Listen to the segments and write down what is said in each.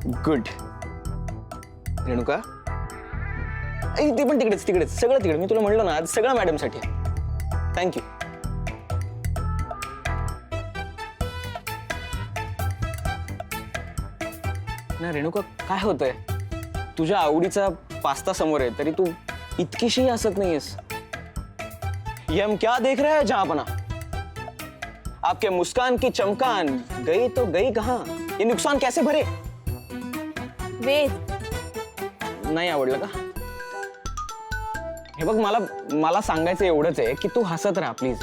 Good. Renuka ती पण तिकडेच तिकडेच सगळं तिकडे. मी तुला म्हणलं ना आज सगळं मॅडमसाठी. थँक्यू. ना रेणुका काय होतंय? तुझ्या आवडीचा पास्ता समोर आहे तरी तू इतकीशी हसत नाहीयेस. ये हम क्या देख रहे हैं जहांपना? आपके मुस्कान की चमकान गई तो गई कहां? ये नुकसान कैसे भरे? वेद, नाही आवडलं का? हे बघ मला सांगायचं एवढंच आहे की तू हसत राहा प्लीज.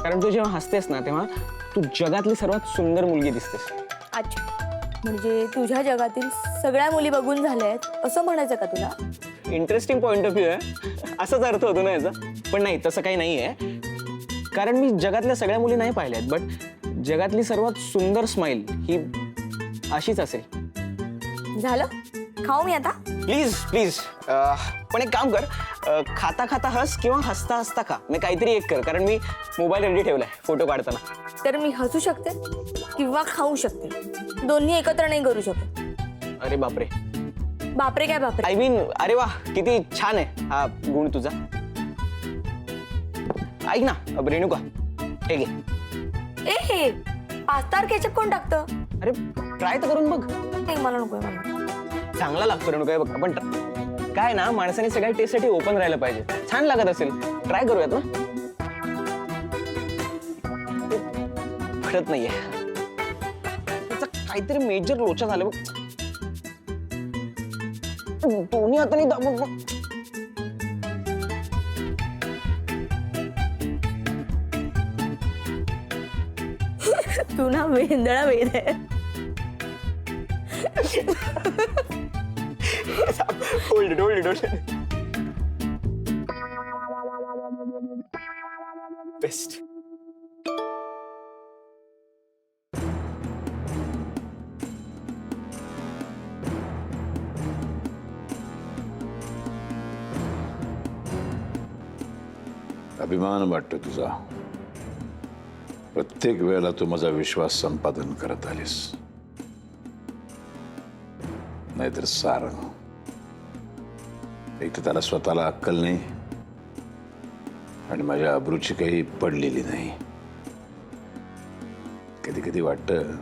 कारण तू जेव्हा हसतेस ना तेव्हा तू जगातली सर्वात सुंदर मुलगी दिसतेस. अच्छा, म्हणजे तुझ्या जगातील सगळ्या मुली बघून झाल्या आहेत असं म्हणायचं का तुला? इंटरेस्टिंग पॉइंट ऑफ व्ह्यू आहे. असाच अर्थ होतो ना याचा. पण नाही, तसं काही नाहीये. कारण मी जगातल्या सगळ्या मुली नाही पाहिल्यात, बट जगातली सर्वात सुंदर स्माइल ही अशीच असेल. झालं, खाऊ मी आता? Please please. पण एक काम कर, खाता खाता हस किंवा हसता हसता खा. मी काहीतरी एक कर, कारण मी मोबाईल रेडी ठेवलाय फोटो काढताना. तर मी हसू शकते किंवा खाऊ शकते, दोन्ही एकत्र नाही करू शकत. अरे बापरे. बापरे काय बापरे? आय मीन अरे वा, किती छान आहे हा गुण तुझा. ऐक ना रेणुका, हे घे. हे पास्तावर केचप कोण टाकतं? अरे ट्राय तर करून बघ. नाही, मला नकोय. मला चांगला लागतो रेणुका. हे बघ, आपण काय ना माणसाने सगळ्या टेस्टसाठी ओपन राहायला पाहिजे. छान लागत असेल, ट्राय करूयात ना. घडत नाहीये त्याचा काहीतरी मेजर लोचा झाला बघ. दोन्ही हाताने दाबून बघ. तू ना वेंदळा वेद आहे. Hold it, hold it. Best. अभिमान वाटतो तुझा. प्रत्येक वेळेला तू माझा विश्वास संपादन करत आलीस. नाहीतर सारंग एक तर त्याला स्वतःला अक्कल नाही आणि माझ्या अब्रूची काही पडलेली नाही. कधी कधी वाटतं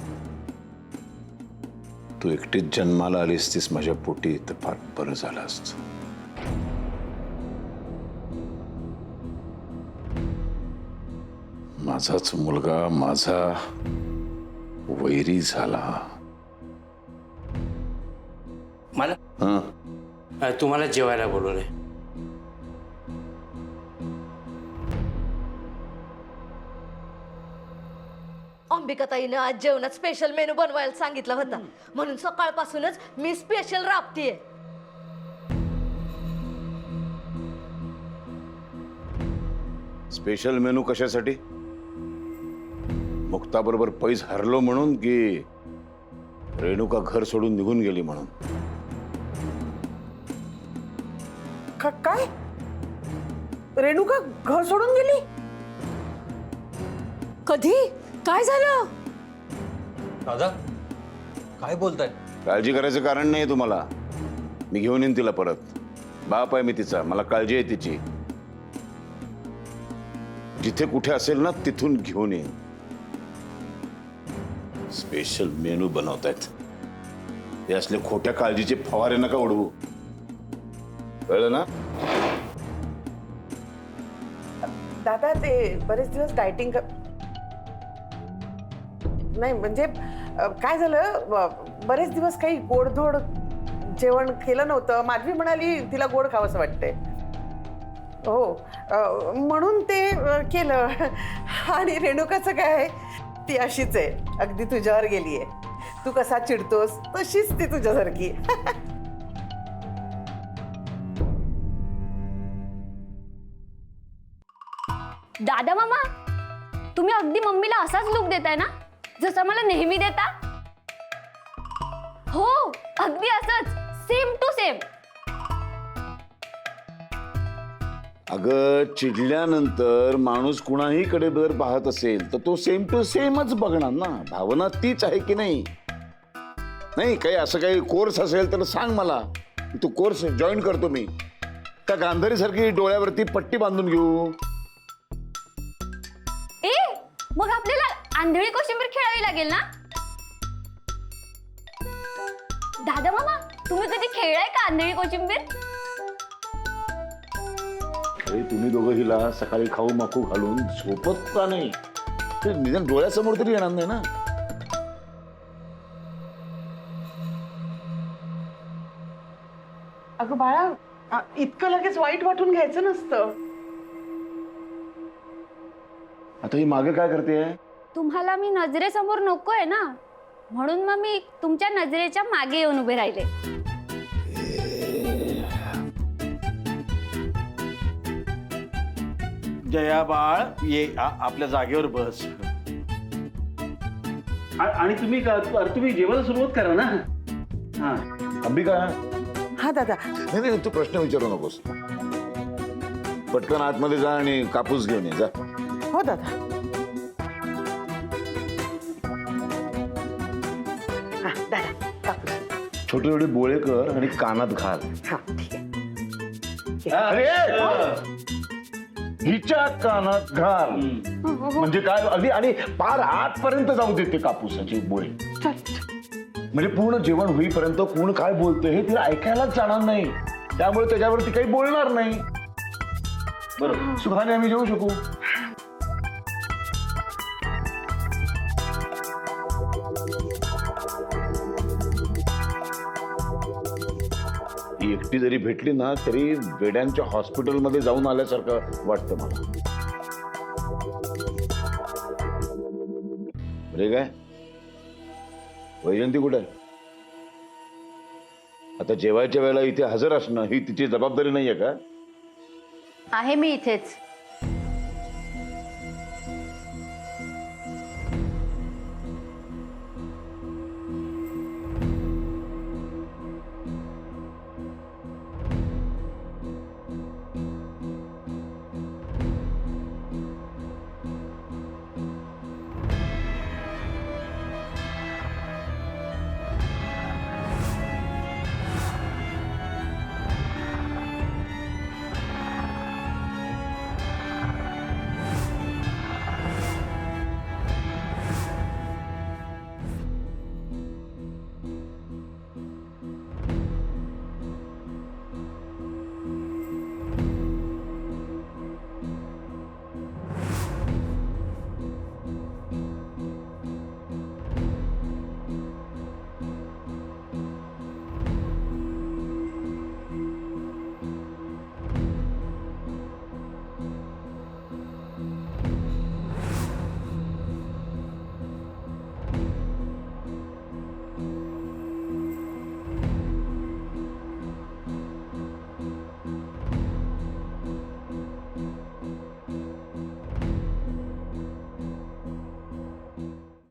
तू एकटीच जन्माला आलीस तीस माझ्या पोटी तर फार बरं झालं असतं. माझाच मुलगा माझा वैरी झाला. मला तुम्हाला जेवायला बोलवलंय. अंबिकाताईनं आज जेवणात स्पेशल मेनू बनवायला सांगितला होता, म्हणून सकाळपासूनच मी स्पेशल राबतीये. स्पेशल मेनू कशासाठी? मुक्ताबरोबर पैस हरलो म्हणून की रेणुका घर सोडून निघून गेली म्हणून? काय? रेणुका घर सोडून गेली? कधी? काय झालं? दादा काय बोलताय? काळजी करायचं कारण नाही तुम्हाला. मी घेऊन येईन तिला परत. बाप आहे मी तिचा, मला काळजी आहे तिची. जिथे कुठे असेल ना तिथून घेऊन येईन. स्पेशल मेनू बनवतायत हे असले खोट्या काळजीचे फवारे नका उडवू, कळलं ना? दादा ते बरेच दिवस डायटिंग नाही म्हणजे काय झालं, बरेच दिवस काही गोडधोड जेवण केलं नव्हतं. माधवी म्हणाली तिला गोड खावंसं वाटतंय. हो, म्हणून ते केलं. आणि रेणुकाचं काय, ती अशीच आहे, अगदी तुझ्यावर गेलीये. तू कसा चिडतोस तशीच ती तुझ्यासारखी. दादा मामा, तुम्ही अगदी मम्मीला असाच लुक देताय ना जसा मला नेहमी देता? हो, अगदी असंच, सेम टू सेम. अगं चिडल्यानंतर माणूस कुणाही कडे जर पाहत असेल तर तो सेम टू सेमच बघणार ना. भावना तीच आहे की नाही? नाही काही असं काही कोर्स असेल तर सांग मला, तू कोर्स जॉईन करतो मी. त्या गांधारी सारखी डोळ्यावरती पट्टी बांधून घेऊ. ए मग आपल्याला आंधळी कोशिंबीर खेळावी लागेल ना? दादा मामा तुम्ही कधी खेळलाय का आंधळी कोशिंबीर? अरे तुम्ही दोघं हिला सकाळी खाऊ माखू घालून झोपत का नाही? ते निदान डोळ्यासमोर तरी येणार नाही ना. अगं बाळा, इतकं लगेच वाईट वाटून घ्यायचं नसतं. आता ही मागे काय करते? तुम्हाला मी नजरेसमोर नकोय ना, म्हणून मग मी तुमच्या नजरेच्या मागे येऊन उभे राहिले. जया बाळ ये आपल्या जागेवर बस. आणि तुम्ही जेवायला सुरुवात करा ना. हा अंबिका, हा दादा. नाही नाही तू प्रश्न विचारू नकोस. पटकन आतमध्ये जा आणि कापूस घेऊन ये जा. हो दादा. हा दादा कापूस. छोटे छोटे बोळे कर आणि कानात घाल. हा ठीक आहे. अरे हिच्या कानात घाल. म्हणजे काय अगदी, आणि पार आतपर्यंत जाऊ देते कापूसाची बोळे. म्हणजे पूर्ण जेवण होईपर्यंत कोण काय बोलतोय हे तिला ऐकायलाच जाणार नाही. त्यामुळे त्याच्यावरती काही बोलणार नाही. बरोबर, सुखाने आम्ही जेवू शकू. एकटी जरी भेटली ना तरी वेड्यांच्या हॉस्पिटलमध्ये जाऊन आल्यासारखं वाटतं मला. बरे काय वैजंती कुठे आहे? आता जेवायच्या वेळेला इथे हजर असणं ही तिची जबाबदारी नाहीये का? आहे मी इथेच.